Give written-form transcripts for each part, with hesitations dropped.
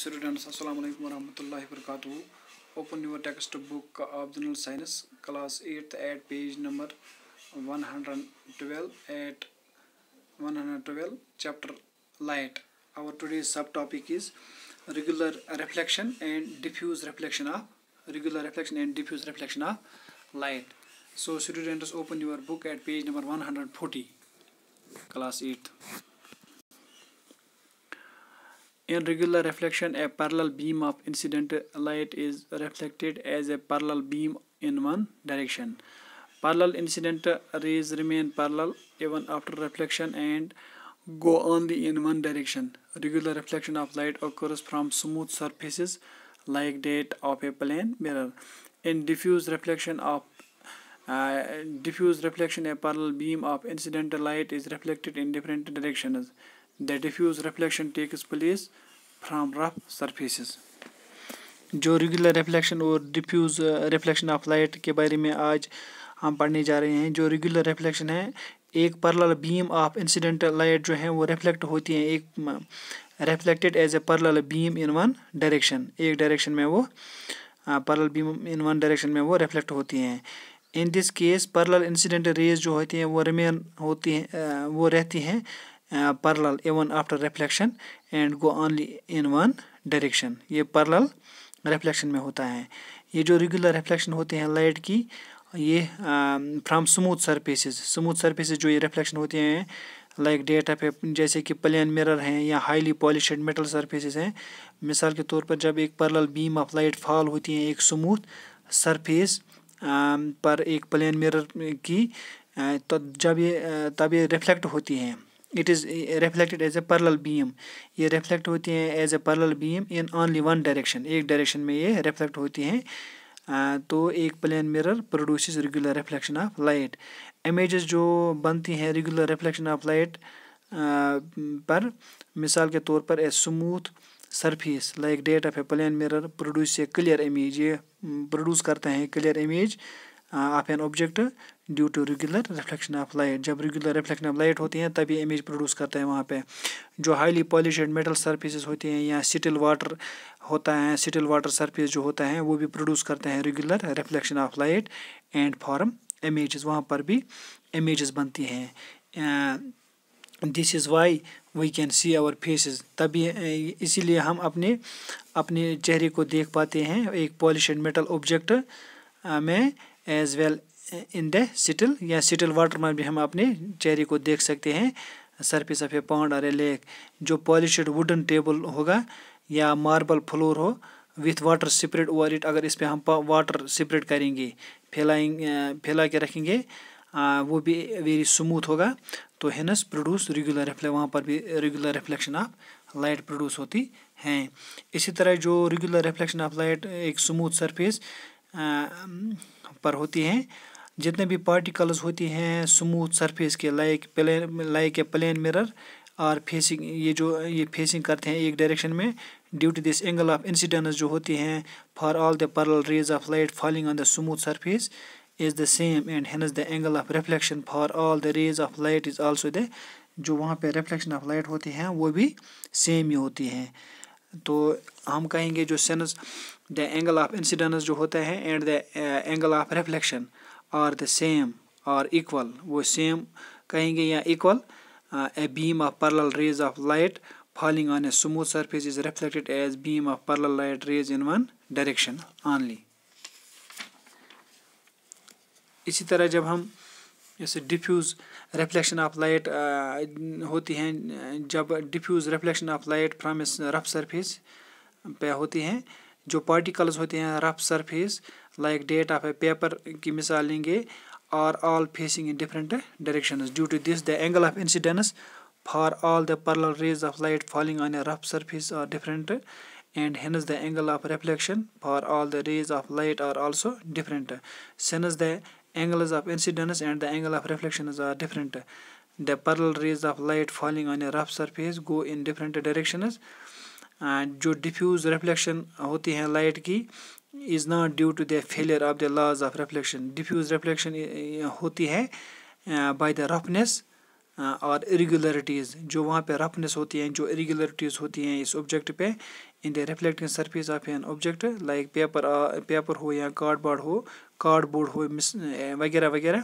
students, Assalamu alaikum warahmatullahi wabarakatuh. Open your textbook of General Science, class 8th at page number 112 at 112, chapter Light. Our today's subtopic is regular reflection and diffuse reflection of light. So students, open your book at page number 140, class 8th. In regular reflection, a parallel beam of incident light is reflected as a parallel beam in one direction. Parallel incident rays remain parallel even after reflection and go only in one direction. Regular reflection of light occurs from smooth surfaces like that of a plane mirror. In diffuse reflection, a parallel beam of incident light is reflected in different directions. The diffuse reflection takes place from rough surfaces. जो regular reflection और diffuse reflection of light के बारे में आज हम पढ़ने जा रहे हैं। जो रेगुलर रिफ्लेक्शन है, एक parallel beam of incident light जो है वो रिफ्लेक्ट होती है, एक reflected as a parallel beam in one direction, एक डायरेक्शन में वो parallel beam in one direction में वो रिफ्लेक्ट होती हैं। In this case parallel incident rays जो होती हैं वो रिमेन होती हैं, वो रहती हैं parallel even after reflection and go only in one direction. ये parallel reflection में होता है। ये जो regular reflection होते हैं लाइट की, ये from smooth surfaces जो ये reflection होती हैं like data पे, जैसे कि प्लेन मिरर हैं या highly polished metal surfaces हैं। मिसाल के तौर पर जब एक parallel beam of light fall होती है एक smooth surface पर एक प्लेन मिरर की, तो तब ये रिफ्लेक्ट होती हैं। It is reflected as a parallel beam. ये रिफ्लेक्ट होती हैं as a parallel beam in only one direction, एक डायरेक्शन में ये रिफ्लेक्ट होती हैं। तो एक plane mirror produces regular reflection of light. Images जो बनती हैं रेगुलर रिफ्लेक्शन ऑफ लाइट पर, मिसाल के तौर पर a smooth surface like that of a plane mirror produce a clear image, ये प्रोड्यूस करते हैं clear image of an object due to regular reflection of light. जब रेगुलर रिफ्लेक्शन ऑफ लाइट होती हैं तभी इमेज प्रोड्यूस करता है वहाँ पे। जो हाईली पॉलिश्ड मेटल सरफेसेस होती हैं या स्टिल वाटर होता है, स्टिल वाटर सरफेस जो होता है वो भी प्रोड्यूस करते हैं regular reflection of light and form images, वहाँ पर भी इमेजेस बनती हैं। This is why we can see our faces, तभी इसीलिए हम अपने चेहरे को देख पाते हैं एक पॉलिश्ड मेटल ऑब्जेक्ट में, as well in the still या स्टिल वाटर में भी हम अपने चेहरे को देख सकते हैं सरफेस ऑफ ए पॉन्ड और ए लेक। जो पॉलिश्ड वुडन टेबल होगा या मार्बल फ्लोर हो with water spread over it, अगर इस पे हम वाटर स्प्रेड करेंगे, फैला के रखेंगे, वो भी वेरी स्मूथ होगा, तो हेनस प्रोड्यूस रेगुलर वहाँ पर भी regular reflection of light produce होती हैं। इसी तरह जो रेगुलर रिफ्लेक्शन ऑफ लाइट एक स्मूथ सरफेस पर होती हैं, जितने भी पार्टिकल्स होती हैं स्मूथ सरफेस के लाइक ए प्लेन मिरर और फेसिंग, ये फेसिंग करते हैं एक डायरेक्शन में, due to this angle of incidence जो होती हैं for all the parallel rays of light falling on the smooth surface is the same and hence the angle of reflection for all the rays of light is also the, जो वहाँ पे reflection of light होती हैं वो भी same ही होती हैं। तो हम कहेंगे जो since the angle of incidence जो होता है and the angle of reflection are the same और इक्वल, वो सेम कहेंगे या equal, a beam of parallel rays of light falling on a smooth surface is reflected as beam of parallel light rays in one direction only. इसी तरह जब हम जैसे diffuse reflection of light होती हैं, जब diffuse reflection of light from rough surface पे होती हैं, जो पार्टिकल्स होते हैं rough surface like that of a paper की मिसाल लेंगे, और all facing in different directions, due to this the angle of incidence for all the parallel rays of light falling on a rough surface are different and hence the angle of reflection for all the rays of light are also different. Since the angles of incidence and the angle of reflection are different, the parallel rays of light falling on a rough surface go in different directions. जो diffuse reflection होती है light की is not due to the failure of the laws of reflection. diffuse reflection होती है by the roughness और irregularities, जो वहाँ पे रफनेस होती हैं, जो इरेगुलरिटीज़ होती हैं इस ऑब्जेक्ट पे, in the reflecting surface of an object like paper हो या कार्डबोर्ड हो वगैरह वगैरह.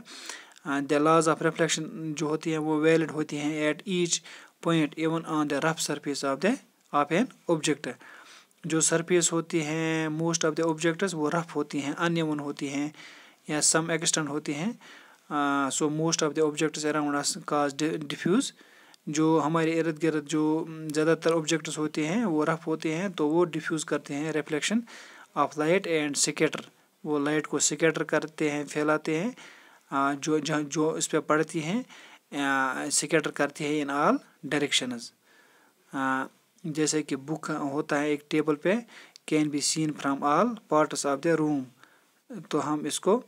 The laws of reflection जो होती हैं वो वैलिड होती हैं at each point even on the rough surface of an object. जो सरफेस होती हैं मोस्ट ऑफ द ऑब्जेक्ट्स वो रफ होती हैं, अनइवन होती हैं या सम एक्सटेंट होती हैं. So most of the objects around us cause diffuse. जो हमारे इर्द गिर्द जो ज़्यादातर ऑब्जेक्ट्स होते हैं वो रफ होते हैं तो वो डिफ्यूज़ करते हैं reflection of light and scatter. वो लाइट को स्कैटर करते हैं, फैलाते हैं. जो इस पर पड़ती हैं स्कैटर करती है इन ऑल डायरेक्शंस. जैसे कि बुक होता है एक टेबल पे, can be seen from all parts of the room. तो हम इसको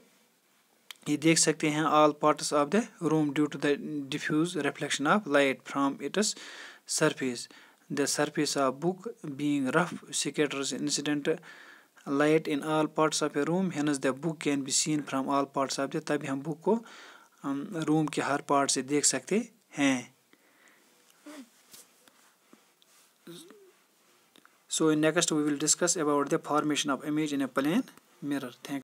ये देख सकते हैं all parts of the room due to the diffuse reflection of light from its surface. The surface of book being rough scatters incident light in all parts of a room, hence the book can be seen from all parts of the. तभी हम book को room के हर part से देख सकते हैं. So in next we will discuss about the formation of image in a plane mirror. Thank you.